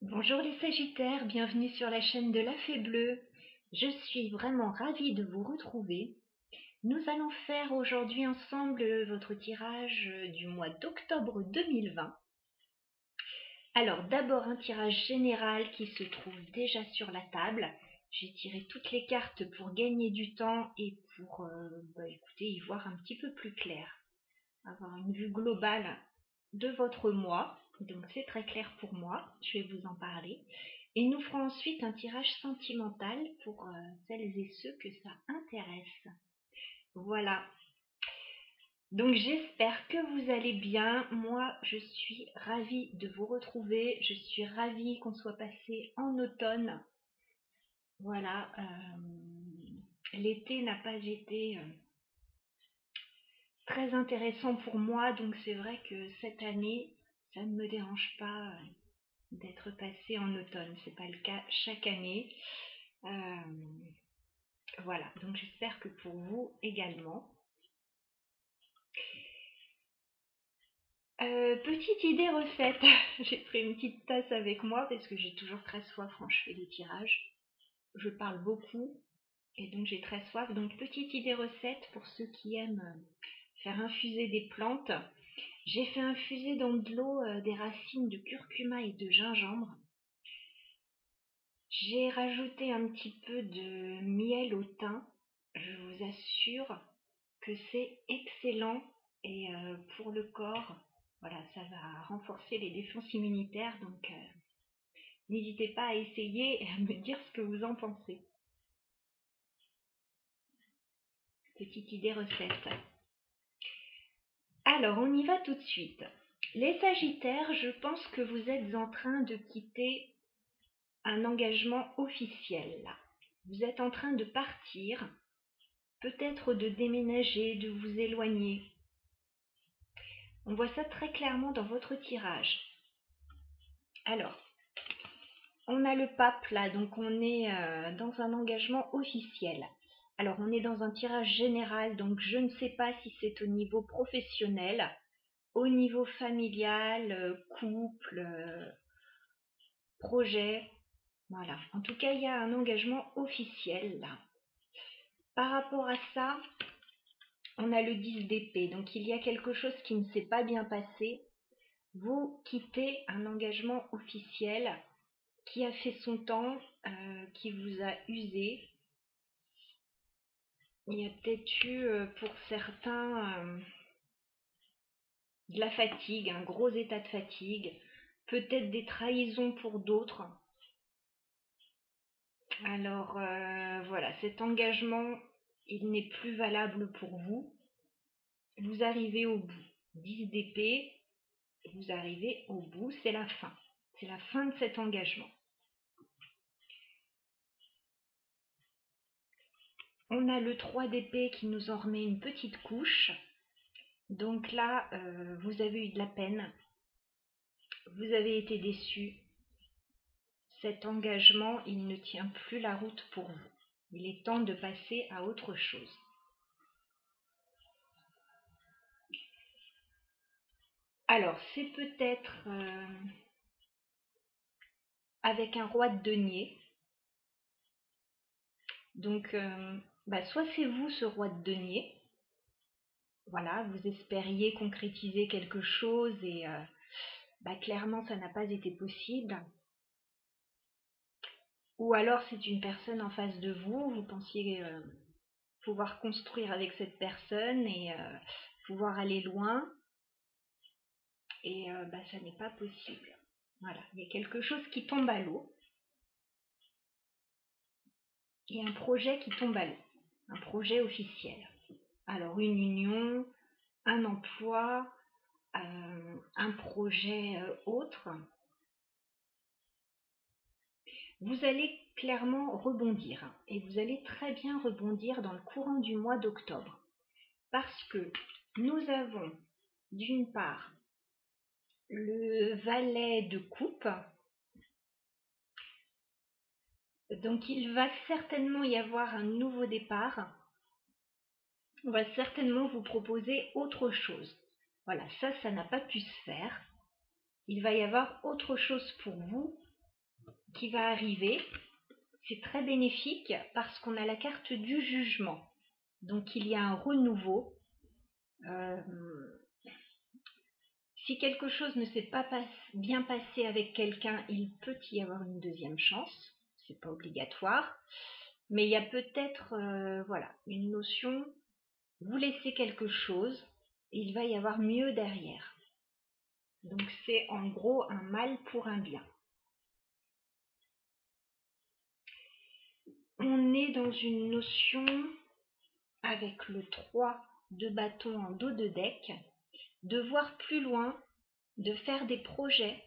Bonjour les Sagittaires, bienvenue sur la chaîne de la Fée Bleue. Je suis vraiment ravie de vous retrouver. Nous allons faire aujourd'hui ensemble votre tirage du mois d'octobre 2020. Alors d'abord un tirage général qui se trouve déjà sur la table. J'ai tiré toutes les cartes pour gagner du temps et pour écoutez, y voir un petit peu plus clair. Avoir une vue globale de votre mois. Donc c'est très clair pour moi, je vais vous en parler. Et nous ferons ensuite un tirage sentimental pour celles et ceux que ça intéresse. Voilà. Donc j'espère que vous allez bien. Moi, je suis ravie de vous retrouver. Je suis ravie qu'on soit passé en automne. Voilà. L'été n'a pas été très intéressant pour moi. Donc c'est vrai que cette année, ça ne me dérange pas d'être passé en automne. C'est pas le cas chaque année. Voilà, donc j'espère que pour vous également. Petite idée recette. J'ai pris une petite tasse avec moi parce que j'ai toujours très soif quand je fais des tirages. Je parle beaucoup et donc j'ai très soif. Donc petite idée recette pour ceux qui aiment faire infuser des plantes. J'ai fait infuser dans de l'eau des racines de curcuma et de gingembre. J'ai rajouté un petit peu de miel au thym. Je vous assure que c'est excellent et pour le corps, voilà, ça va renforcer les défenses immunitaires. Donc n'hésitez pas à essayer et à me dire ce que vous en pensez. Petite idée recette. Alors, on y va tout de suite. Les Sagittaires, je pense que vous êtes en train de quitter un engagement officiel là. Vous êtes en train de partir, peut-être de déménager, de vous éloigner. On voit ça très clairement dans votre tirage. Alors, on a le pape là, donc on est dans un engagement officiel. Alors, on est dans un tirage général, donc je ne sais pas si c'est au niveau professionnel, au niveau familial, couple, projet. Voilà. En tout cas, il y a un engagement officiel là. Par rapport à ça, on a le 10 d'épée. Donc, il y a quelque chose qui ne s'est pas bien passé. Vous quittez un engagement officiel qui a fait son temps, qui vous a usé. Il y a peut-être eu pour certains de la fatigue, un gros état de fatigue, peut-être des trahisons pour d'autres. Alors voilà, cet engagement, il n'est plus valable pour vous. Vous arrivez au bout. 10 d'épée, vous arrivez au bout, c'est la fin. C'est la fin de cet engagement. On a le 3 d'épée qui nous en remet une petite couche. Donc là, vous avez eu de la peine. Vous avez été déçu. Cet engagement, il ne tient plus la route pour vous. Il est temps de passer à autre chose. Alors, c'est peut-être avec un roi de denier. Donc, soit c'est vous ce roi de denier. Voilà, vous espériez concrétiser quelque chose et clairement ça n'a pas été possible. Ou alors c'est une personne en face de vous, vous pensiez pouvoir construire avec cette personne et pouvoir aller loin. Et ça n'est pas possible. Voilà, il y a quelque chose qui tombe à l'eau. Il y a un projet qui tombe à l'eau, un projet officiel. Alors une union, un emploi, un projet autre. Vous allez clairement rebondir et vous allez très bien rebondir dans le courant du mois d'octobre parce que nous avons d'une part le valet de coupe. Donc il va certainement y avoir un nouveau départ. On va certainement vous proposer autre chose. Voilà, ça n'a pas pu se faire. Il va y avoir autre chose pour vous qui va arriver. C'est très bénéfique parce qu'on a la carte du jugement. Donc il y a un renouveau. Si quelque chose ne s'est pas bien passé avec quelqu'un, il peut y avoir une deuxième chance. C'est pas obligatoire. Mais il y a peut-être voilà, une notion, vous laissez quelque chose, et il va y avoir mieux derrière. Donc c'est en gros un mal pour un bien. On est dans une notion avec le 3 de bâton en dos de deck, de voir plus loin, de faire des projets.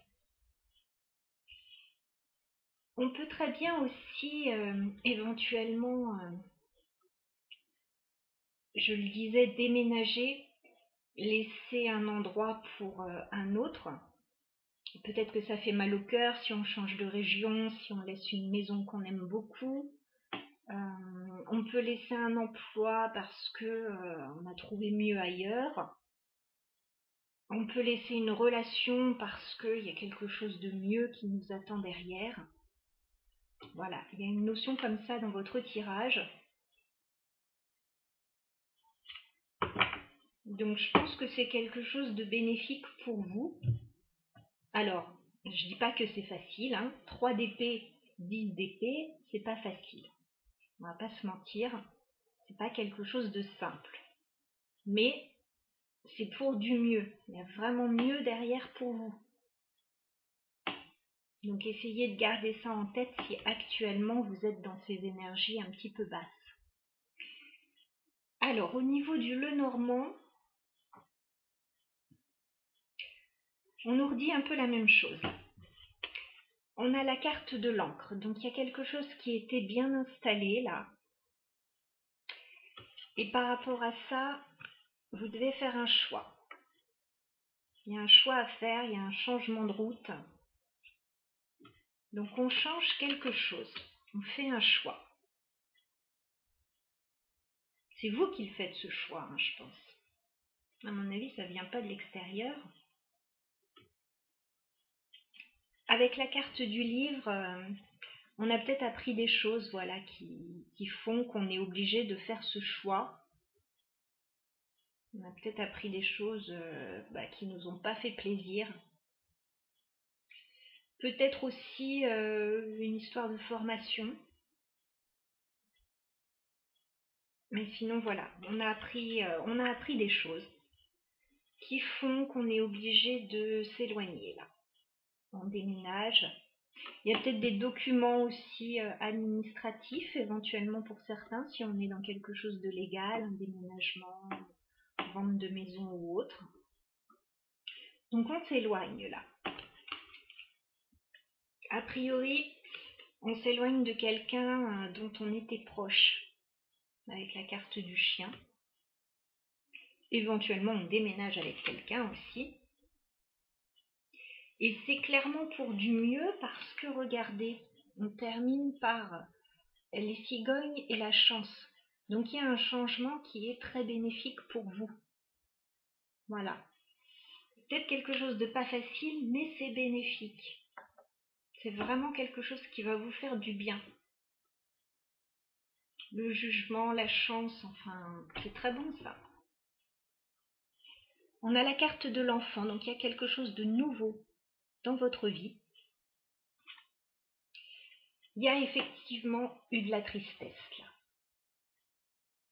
On peut très bien aussi éventuellement, je le disais, déménager, laisser un endroit pour un autre. Peut-être que ça fait mal au cœur si on change de région, si on laisse une maison qu'on aime beaucoup. On peut laisser un emploi parce que on a trouvé mieux ailleurs. On peut laisser une relation parce qu'il y a quelque chose de mieux qui nous attend derrière. Voilà, il y a une notion comme ça dans votre tirage. Donc je pense que c'est quelque chose de bénéfique pour vous. Alors, je dis pas que c'est facile, hein. 3 d'épée, 10 d'épée, c'est pas facile. On va pas se mentir, c'est pas quelque chose de simple. Mais c'est pour du mieux. Il y a vraiment mieux derrière pour vous. Donc essayez de garder ça en tête si actuellement vous êtes dans ces énergies un petit peu basses. Alors au niveau du Lenormand, on nous redit un peu la même chose. On a la carte de l'encre, donc il y a quelque chose qui était bien installé là. Et par rapport à ça, vous devez faire un choix. Il y a un choix à faire, il y a un changement de route. Donc on change quelque chose, on fait un choix. C'est vous qui le faites ce choix, hein, je pense. À mon avis, ça ne vient pas de l'extérieur. Avec la carte du livre, on a peut-être appris des choses voilà, qui font qu'on est obligé de faire ce choix. On a peut-être appris des choses qui ne nous ont pas fait plaisir. Peut-être aussi une histoire de formation. Mais sinon, voilà, on a appris des choses qui font qu'on est obligé de s'éloigner là. On déménage. Il y a peut-être des documents aussi administratifs, éventuellement pour certains, si on est dans quelque chose de légal, un déménagement, vente de maison ou autre. Donc on s'éloigne là. A priori, on s'éloigne de quelqu'un dont on était proche, avec la carte du chien. Éventuellement, on déménage avec quelqu'un aussi. Et c'est clairement pour du mieux parce que, regardez, on termine par les cigognes et la chance. Donc il y a un changement qui est très bénéfique pour vous. Voilà. Peut-être quelque chose de pas facile, mais c'est bénéfique. C'est vraiment quelque chose qui va vous faire du bien. Le jugement, la chance, enfin, c'est très bon ça. On a la carte de l'enfant, donc il y a quelque chose de nouveau dans votre vie. Il y a effectivement eu de la tristesse là.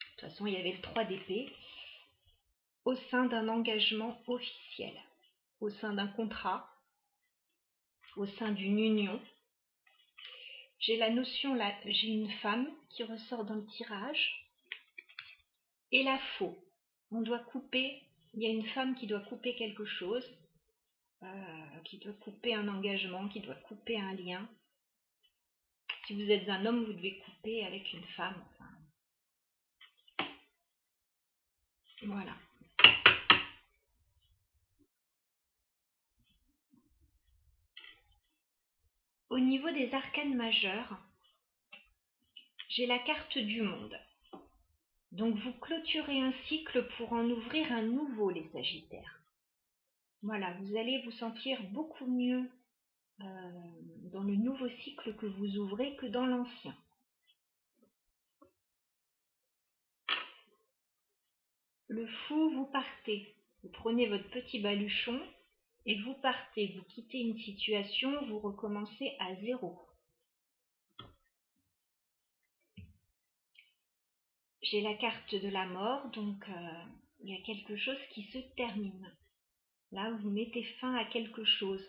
De toute façon, il y avait le 3 d'épée au sein d'un engagement officiel, au sein d'un contrat, au sein d'une union. J'ai la notion là, j'ai une femme qui ressort dans le tirage et la faux. On doit couper, il y a une femme qui doit couper quelque chose, qui doit couper un engagement, qui doit couper un lien. Si vous êtes un homme, vous devez couper avec une femme. Enfin, voilà. Au niveau des arcanes majeures, j'ai la carte du monde. Donc vous clôturez un cycle pour en ouvrir un nouveau, les Sagittaires. Voilà, vous allez vous sentir beaucoup mieux dans le nouveau cycle que vous ouvrez que dans l'ancien. Le fou, vous partez. Vous prenez votre petit baluchon et vous partez. Vous quittez une situation, vous recommencez à zéro. J'ai la carte de la mort, donc il y a quelque chose qui se termine. Là, vous mettez fin à quelque chose.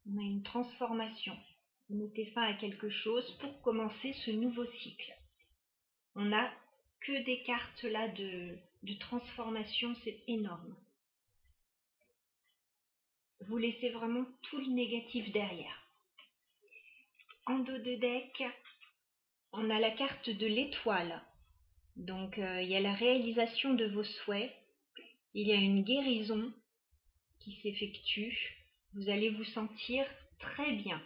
On a une transformation. Vous mettez fin à quelque chose pour commencer ce nouveau cycle. On n'a que des cartes là de transformation, c'est énorme. Vous laissez vraiment tout le négatif derrière. En dos de deck, on a la carte de l'étoile. Donc, il y a la réalisation de vos souhaits. Il y a une guérison qui s'effectue. Vous allez vous sentir très bien.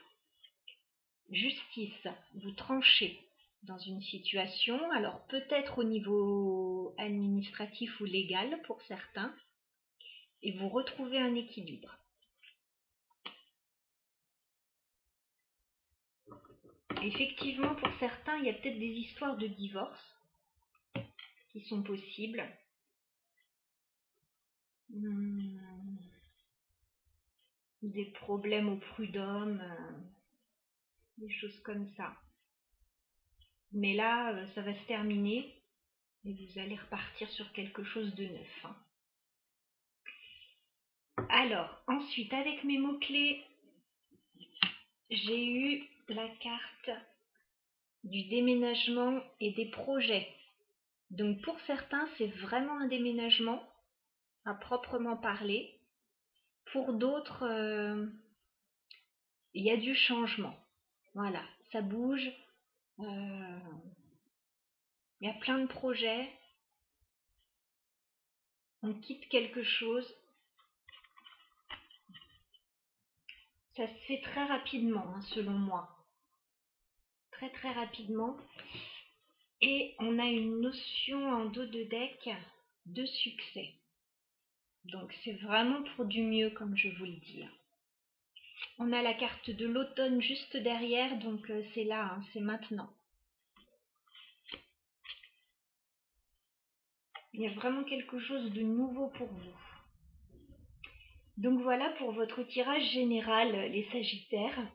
Justice, vous tranchez dans une situation, alors peut-être au niveau administratif ou légal pour certains, et vous retrouvez un équilibre. Effectivement, pour certains, il y a peut-être des histoires de divorce qui sont possibles. Des problèmes au prud'homme, des choses comme ça. Mais là, ça va se terminer et vous allez repartir sur quelque chose de neuf. Alors, ensuite, avec mes mots-clés, j'ai eu la carte du déménagement et des projets. Donc pour certains, c'est vraiment un déménagement à proprement parler. Pour d'autres, il y a du changement. Voilà, ça bouge. Il y a plein de projets. On quitte quelque chose. Ça se fait très rapidement, hein, selon moi. Très très rapidement. Et on a une notion en dos de deck de succès. Donc c'est vraiment pour du mieux, comme je vous le dis. On a la carte de l'automne juste derrière, donc c'est là, hein, c'est maintenant. Il y a vraiment quelque chose de nouveau pour vous. Donc voilà pour votre tirage général, les Sagittaires.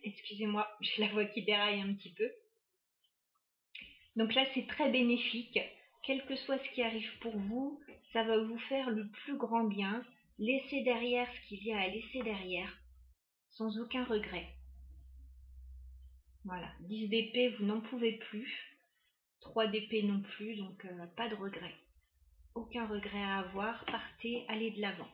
Excusez-moi, j'ai la voix qui déraille un petit peu. Donc là, c'est très bénéfique. Quel que soit ce qui arrive pour vous, ça va vous faire le plus grand bien. Laissez derrière ce qu'il y a à laisser derrière, sans aucun regret. Voilà, 10 d'épée, vous n'en pouvez plus. 3 d'épée non plus, donc pas de regret. Aucun regret à avoir, partez, allez de l'avant.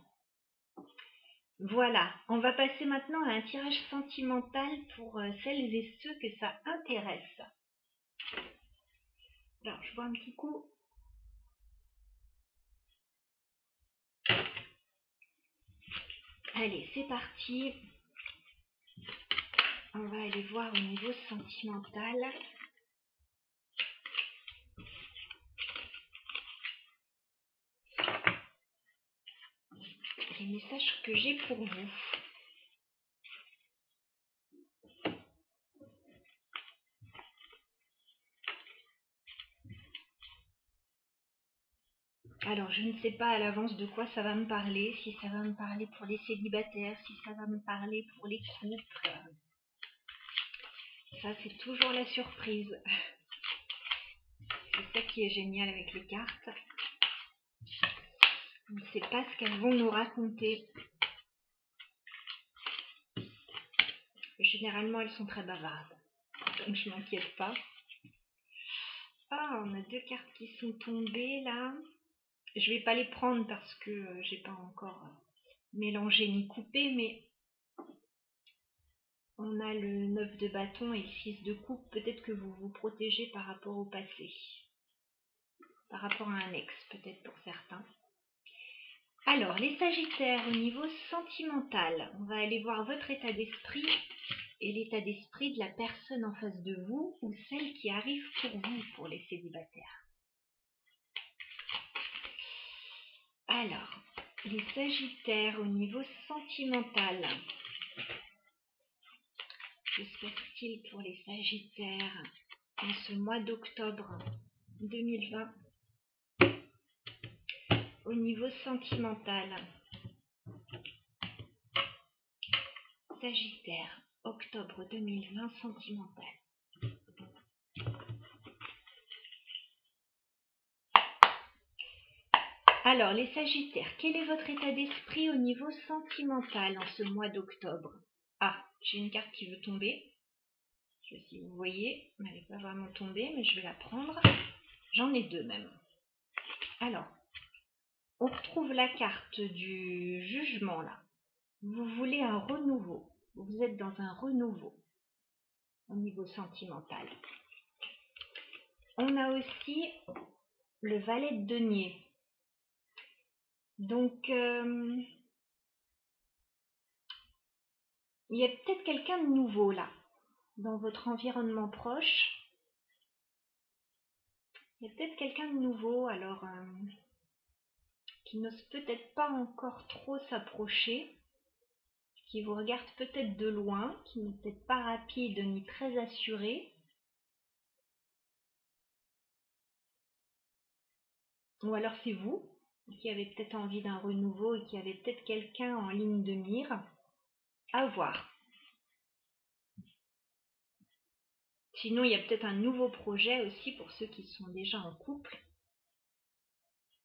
Voilà, on va passer maintenant à un tirage sentimental pour celles et ceux que ça intéresse. Alors, je vois un petit coup. Allez, c'est parti. On va aller voir au niveau sentimental. Les messages que j'ai pour vous. Alors, je ne sais pas à l'avance de quoi ça va me parler, si ça va me parler pour les célibataires, si ça va me parler pour les couples. Ça, c'est toujours la surprise. C'est ça qui est génial avec les cartes. On ne sait pas ce qu'elles vont nous raconter. Généralement, elles sont très bavardes, donc je m'inquiète pas. Ah, on a 2 cartes qui sont tombées là. Je vais pas les prendre parce que j'ai pas encore mélangé ni coupé, mais on a le 9 de bâton et le 6 de coupe. Peut-être que vous vous protégez par rapport au passé, par rapport à un ex, peut-être pour certains. Alors, les Sagittaires, au niveau sentimental, on va aller voir votre état d'esprit et l'état d'esprit de la personne en face de vous ou celle qui arrive pour vous, pour les célibataires. Alors, les Sagittaires, au niveau sentimental, Que se passe-t-il pour les Sagittaires en ce mois d'octobre 2020 au niveau sentimental? Sagittaire, octobre 2020, sentimental. Alors, les Sagittaires, quel est votre état d'esprit au niveau sentimental en ce mois d'octobre? Ah, j'ai une carte qui veut tomber. Je sais pas si vous voyez, elle n'est pas vraiment tombée, mais je vais la prendre. J'en ai deux même. Alors, on retrouve la carte du jugement là. Vous voulez un renouveau. Vous êtes dans un renouveau au niveau sentimental. On a aussi le valet de denier. Donc, il y a peut-être quelqu'un de nouveau là, dans votre environnement proche. Il y a peut-être quelqu'un de nouveau, alors, qui n'ose peut-être pas encore trop s'approcher, qui vous regarde peut-être de loin, qui n'est peut-être pas rapide ni très assuré. Ou alors c'est vous qui avez peut-être envie d'un renouveau et qui avez peut-être quelqu'un en ligne de mire. À voir. Sinon, il y a peut-être un nouveau projet aussi pour ceux qui sont déjà en couple.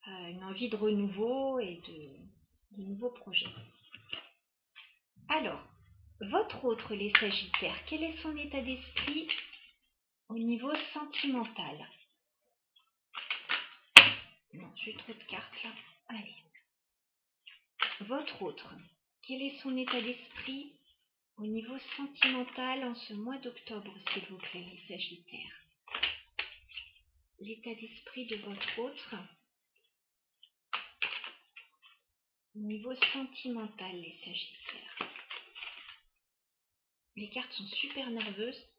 Une envie de renouveau et de nouveaux projets. Alors, votre autre, les Sagittaires, quel est son état d'esprit au niveau sentimental? Non, j'ai trop de cartes là. Allez. Votre autre, quel est son état d'esprit au niveau sentimental en ce mois d'octobre, s'il vous plaît, les Sagittaires? L'état d'esprit de votre autre au niveau sentimental, les Sagittaires. Les cartes sont super nerveuses.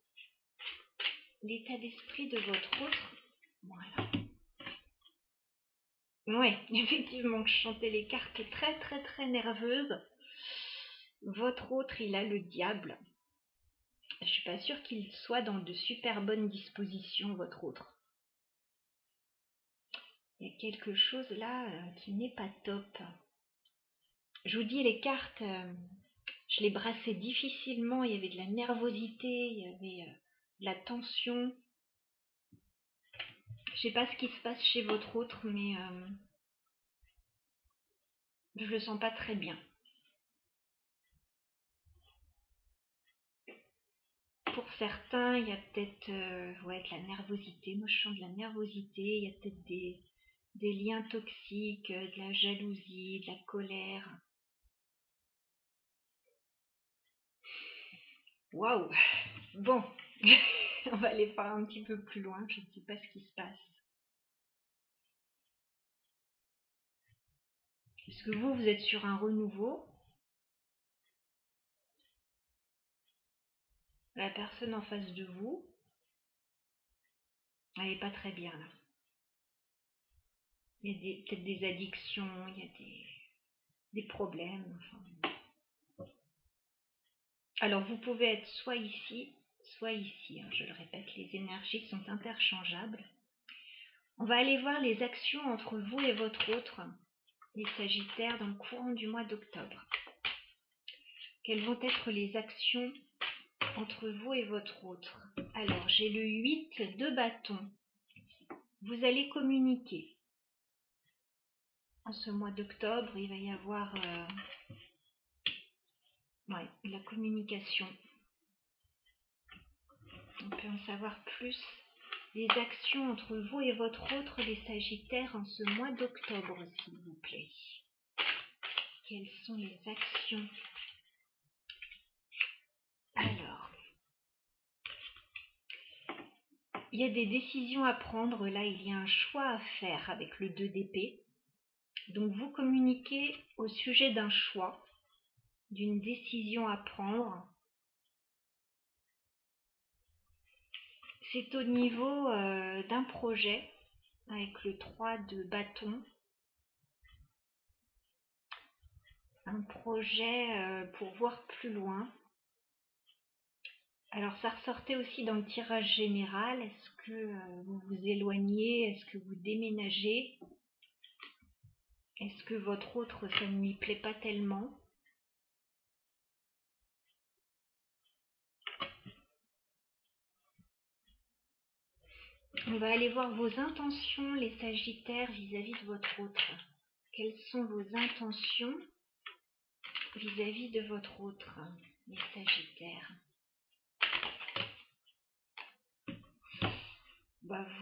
L'état d'esprit de votre autre, voilà. Oui, effectivement, je chantais les cartes très très très nerveuses. Votre autre, il a le diable. Je suis pas sûre qu'il soit dans de super bonnes dispositions, votre autre. Il y a quelque chose là qui n'est pas top. Je vous dis, les cartes, je les brassais difficilement. Il y avait de la nervosité, il y avait de la tension. Je sais pas ce qui se passe chez votre autre, mais je le sens pas très bien. Pour certains, il y a peut-être de la nervosité. Moi, je sens de la nervosité. Il y a peut-être des liens toxiques, de la jalousie, de la colère. Waouh! Bon, on va aller voir un petit peu plus loin. Je ne sais pas ce qui se passe. Est-ce que vous êtes sur un renouveau? La personne en face de vous, elle n'est pas très bien là. Il y a peut-être des addictions, il y a des problèmes. Enfin. Alors vous pouvez être soit ici, hein, je le répète, les énergies sont interchangeables. On va aller voir les actions entre vous et votre autre, les Sagittaires, dans le courant du mois d'octobre. Quelles vont être les actions entre vous et votre autre? Alors, j'ai le 8 de bâton. Vous allez communiquer. En ce mois d'octobre, il va y avoir la communication. On peut en savoir plus. Les actions entre vous et votre autre, les Sagittaires, en ce mois d'octobre, s'il vous plaît. Quelles sont les actions? Alors, il y a des décisions à prendre. Là, il y a un choix à faire avec le 2 d'épée. Donc, vous communiquez au sujet d'un choix, d'une décision à prendre. C'est au niveau d'un projet avec le 3 de bâton. Un projet pour voir plus loin. Alors ça ressortait aussi dans le tirage général. Est-ce que vous vous éloignez? Est-ce que vous déménagez? Est-ce que votre autre, ça ne lui plaît pas tellement? On va aller voir vos intentions, les Sagittaires, vis-à-vis de votre autre. Quelles sont vos intentions vis-à-vis de votre autre, les Sagittaires?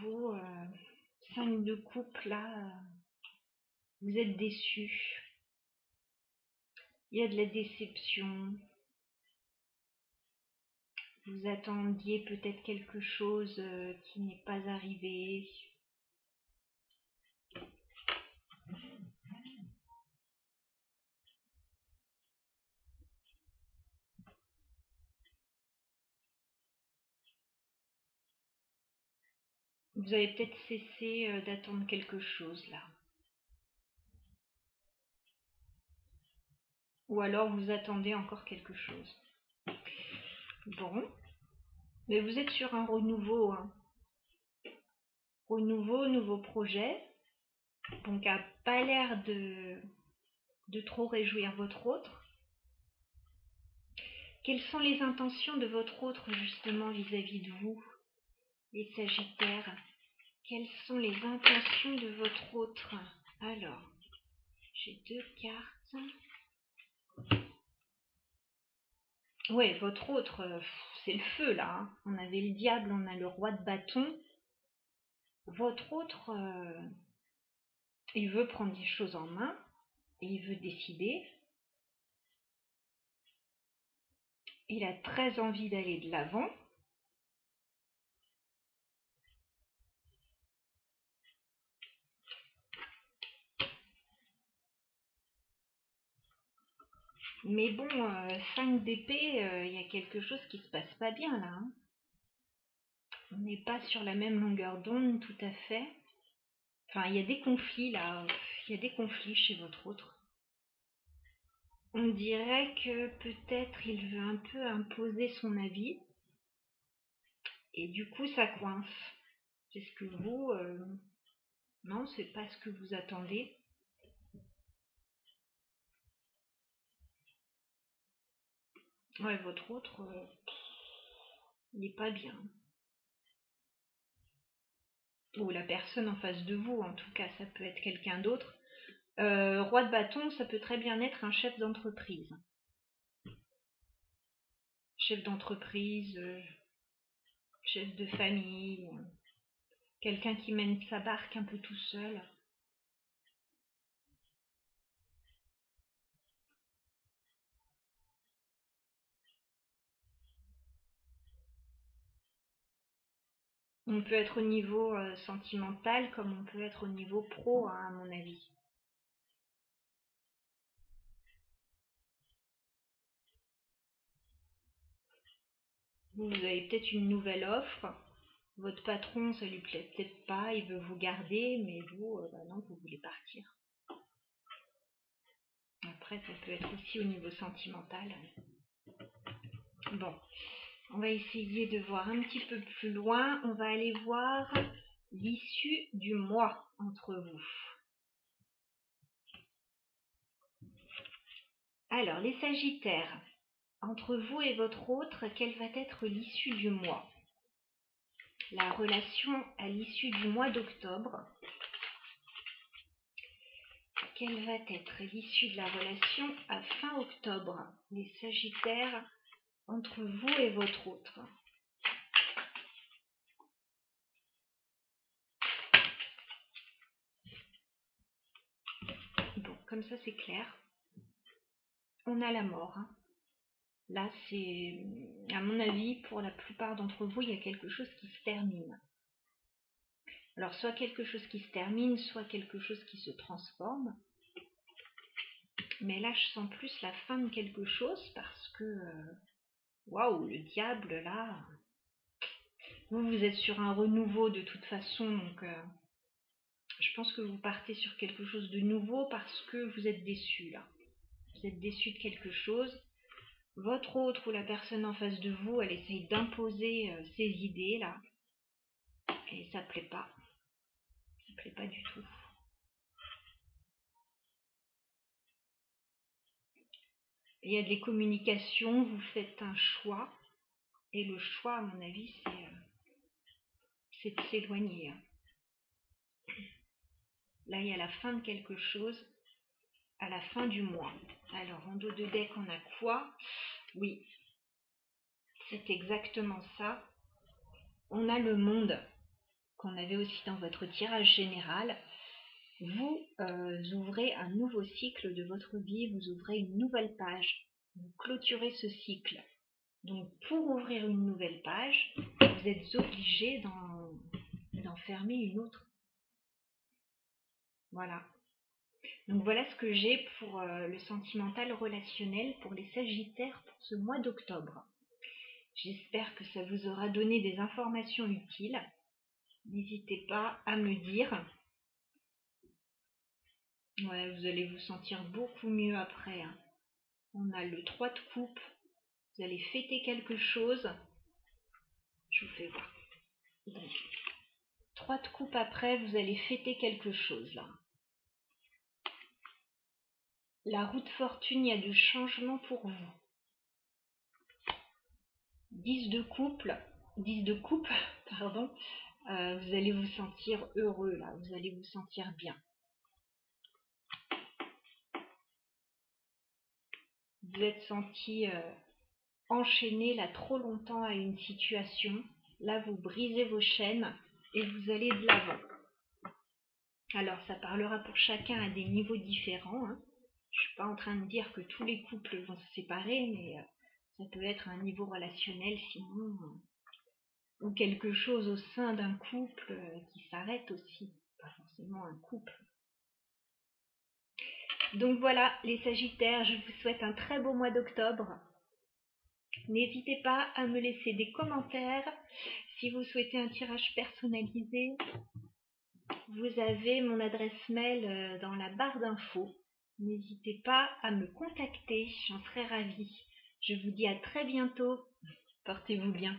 Vous, 5 de coupe, là, vous êtes déçus. Il y a de la déception. Vous attendiez peut-être quelque chose qui n'est pas arrivé. Vous avez peut-être cessé d'attendre quelque chose là. Ou alors vous attendez encore quelque chose. Bon. Mais vous êtes sur un renouveau. Hein. Renouveau, nouveau projet. Donc a pas l'air de trop réjouir votre autre. Quelles sont les intentions de votre autre justement vis-à-vis de vous, les Sagittaires? Quelles sont les intentions de votre autre? Alors, j'ai 2 cartes. Ouais, votre autre, c'est le feu là. Hein. On avait le diable, on a le roi de bâton. Votre autre, il veut prendre des choses en main et il veut décider. Il a très envie d'aller de l'avant. Mais bon, 5 d'épée, il y a quelque chose qui se passe pas bien là. Hein. On n'est pas sur la même longueur d'onde tout à fait. Enfin, il y a des conflits là. Il y a des conflits chez votre autre. On dirait que peut-être il veut un peu imposer son avis. Et du coup, ça coince. C'est ce que vous... non, c'est pas ce que vous attendez. Ouais, votre autre, il n'est pas bien. Ou la personne en face de vous, en tout cas, ça peut être quelqu'un d'autre. Roi de bâton, ça peut très bien être un chef d'entreprise. Chef d'entreprise, chef de famille, quelqu'un qui mène sa barque un peu tout seul. On peut être au niveau sentimental comme on peut être au niveau pro, hein, à mon avis. Vous avez peut-être une nouvelle offre. Votre patron, ça lui plaît peut-être pas, il veut vous garder, mais vous, non, vous voulez partir. Après, ça peut être aussi au niveau sentimental. Bon, on va essayer de voir un petit peu plus loin. On va aller voir l'issue du mois entre vous. Alors, les Sagittaires, entre vous et votre autre, quelle va être l'issue du mois? La relation à l'issue du mois d'octobre. Quelle va être l'issue de la relation à fin octobre, les Sagittaires, entre vous et votre autre? Bon, comme ça c'est clair. On a la mort. Hein. Là, c'est, à mon avis, pour la plupart d'entre vous, il y a quelque chose qui se termine. Alors, soit quelque chose qui se termine, soit quelque chose qui se transforme. Mais là, je sens plus la fin de quelque chose parce que, waouh, le diable, là, vous êtes sur un renouveau de toute façon, donc je pense que vous partez sur quelque chose de nouveau parce que vous êtes déçu, là. Vous êtes déçu de quelque chose. votre autre ou la personne en face de vous, elle essaye d'imposer ses idées là, et ça plaît pas. Ça plaît pas du tout. Il y a des communications, vous faites un choix, et le choix, à mon avis, c'est de s'éloigner. Là, il y a la fin de quelque chose, à la fin du mois. Alors, en dos de deck, on a quoi? Oui, c'est exactement ça. On a le monde, qu'on avait aussi dans votre tirage général. Vous ouvrez un nouveau cycle de votre vie, vous ouvrez une nouvelle page, vous clôturez ce cycle. Donc pour ouvrir une nouvelle page, vous êtes obligé d'en fermer une autre. Voilà. Donc voilà ce que j'ai pour le sentimental relationnel pour les Sagittaires pour ce mois d'octobre. J'espère que ça vous aura donné des informations utiles. N'hésitez pas à me dire. Ouais, vous allez vous sentir beaucoup mieux après. Hein. On a le 3 de coupe. Vous allez fêter quelque chose. Je vous fais voir. Donc, 3 de coupe après, vous allez fêter quelque chose là. La roue de fortune, il y a du changement pour vous. 10 de coupe, pardon. Vous allez vous sentir heureux là, vous allez vous sentir bien. Vous êtes senti enchaîné là trop longtemps à une situation. Là, vous brisez vos chaînes et vous allez de l'avant. Alors, ça parlera pour chacun à des niveaux différents. Hein. Je ne suis pas en train de dire que tous les couples vont se séparer, mais ça peut être un niveau relationnel sinon, ou quelque chose au sein d'un couple qui s'arrête aussi, pas forcément un couple. Donc voilà, les Sagittaires, je vous souhaite un très beau mois d'octobre. N'hésitez pas à me laisser des commentaires. Si vous souhaitez un tirage personnalisé, vous avez mon adresse mail dans la barre d'infos. N'hésitez pas à me contacter, j'en serai ravie. Je vous dis à très bientôt. Portez-vous bien.